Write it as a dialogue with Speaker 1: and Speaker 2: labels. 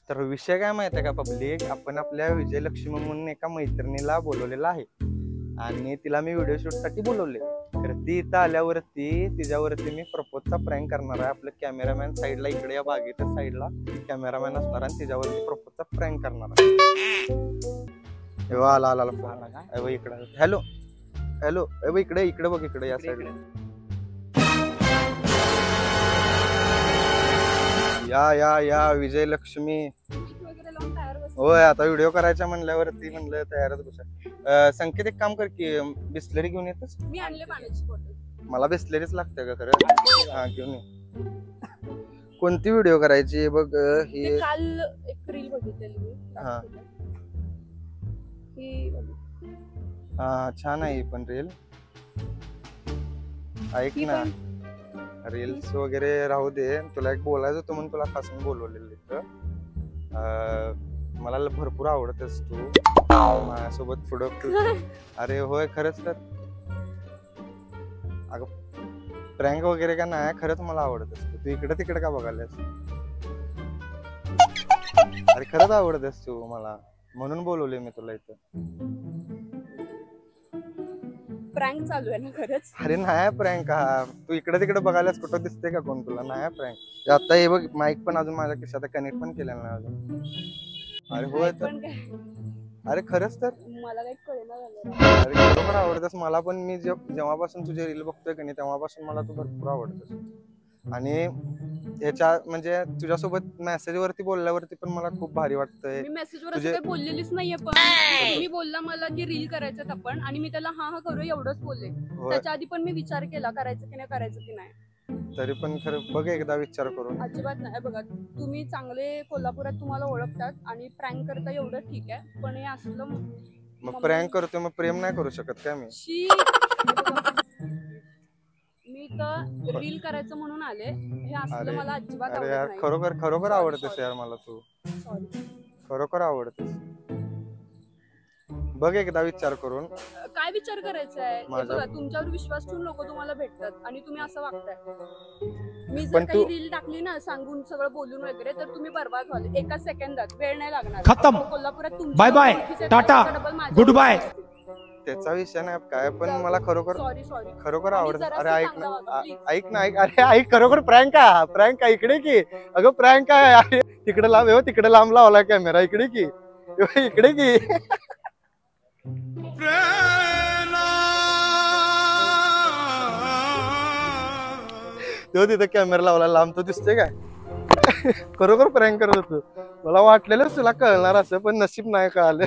Speaker 1: तर विषय काय माहिती आहे का पब्लिक, आपण आपल्या विजयलक्ष्मी म्हणून एका मैत्रिणीला बोलवलेला आहे आणि तिला मी व्हिडिओ शूट साठी बोलवले. तर ती इथं आल्यावरती तिच्यावरती मी प्रपोजचा प्रँक करणार आहे. आपलं कॅमेरामॅन साईडला इकडे या बागेच्या साईडला कॅमेरामॅन असणार आणि तिच्यावरती प्रपोजचा प्रँक करणार आहे. आला आला फोन इकडे. हॅलो हॅलो इकडे इकडे बघ, इकडे या साईडला या या या विजयलक्ष्मी. होय, आता व्हिडिओ करायचा म्हणल्यावरती म्हणलं तयारच बसा. संकेत एक काम कर की बिस्लरी घेऊन येतस.
Speaker 2: मी आणले पाण्याची बॉटल.
Speaker 1: मला बिस्लरीच लागते का खरं? हा घेऊन ये. कोणती व्हिडिओ करायची बघ ही?
Speaker 2: काल एक रील बघितलेली.
Speaker 1: हा हा छान आहे पण रील. ऐक ना, रील्स वगैरे राहू दे, तुला एक बोलायचं होतं म्हणून तुला खास मी बोलवलेलं इथं. मला भरपूर आवडतेस तू माझ्यासोबत पुढं. अरे होय खरंच तर. अगं प्रँक वगैरे का नाही, खरंच मला आवडतेस तू इकडे तिकडे का बघायलास? अरे खरंच आवडतेस तू मला, म्हणून बोलवले मी तुला इथं.
Speaker 2: प्रँक चालू आहे ना खरंच?
Speaker 1: अरे नाही प्रँक हा, तू इकडे तिकडे बघायलास कुठं दिसते का कोण तुला? नाही प्रँक. आता हे बघ माईक पण अजून माझ्या खिशात कनेक्ट पण केलेला नाही अजून. अरे होय तर. अरे खरंच तर
Speaker 2: मला काही कळेना झालं.
Speaker 1: अरे खरोखर आवडतेस मला पण. मी जेव्हापासून तुझे रील बघतोय का नाही तेव्हापासून मला तू भरपूर आवडतेस. आणि ह्याच्या म्हणजे तुझ्यासोबत मेसेज वरती बोलल्यावरती पण मला खूप भारी वाटतंय.
Speaker 2: मी मेसेजवर असं काही बोललेलीच नाहीये, पण मी बोलला मला की रील करायचं आपण, आणि मी त्याला हा हा करू एवढंच बोलले. त्याच्या आधी पण मी विचार केला करायचं की नाही करायचं की नाही.
Speaker 1: तरी पण खरं बघ एकदा विचार करून.
Speaker 2: अजिबात नाही. बघा तुम्ही चांगले कोल्हापुरात तुम्हाला ओळखतात आणि प्रँक करता एवढं ठीक आहे, पण हे असलं
Speaker 1: मग प्रँक करतोय मग प्रेम नाही करू शकत काय मी?
Speaker 2: मी तर रील करायचं म्हणून आले. हे असलं मला अजिबात आवडत नाही.
Speaker 1: अरे यार खरोखर खरोखर आवडतेस यार मला तू. खरोखर आवडतेस. बघ एकदा विचार करून.
Speaker 2: काय विचार करायचा आहे? बघा तुमच्यावर विश्वास ठेवून लोक तुम्हाला भेटतात आणि तुम्ही असं वागताय. मी जर काही रील टाकली ना सांगून सगळं बोलून वगैरे, तर तुम्ही बर्बाद व्हाल एका सेकंदात. वेळ नाही लागणार.
Speaker 3: खतम.
Speaker 2: कोल्हापुरात
Speaker 3: bye bye tata goodbye.
Speaker 1: त्याचा विषय नाही काय, पण मला खरोखर
Speaker 2: सॉरी
Speaker 1: खरोखर आवडत. अरे ऐक ना ऐक ना ऐक. अरे ऐक, खरोखर प्रँक आहे. प्रँक आहे इकडे की. अगं प्रँक आहे. अरे तिकडे लांब येऊ, तिकडे लांब लावला कॅमेरा. इकडे की इकडे की. तो तिथं कॅमेरा लावला लांब, तो दिसतोय काय? खरोखर प्रँक करत होतो. मला वाटलेलं तुला कळणार असं, पण नशीब नाही कळालं.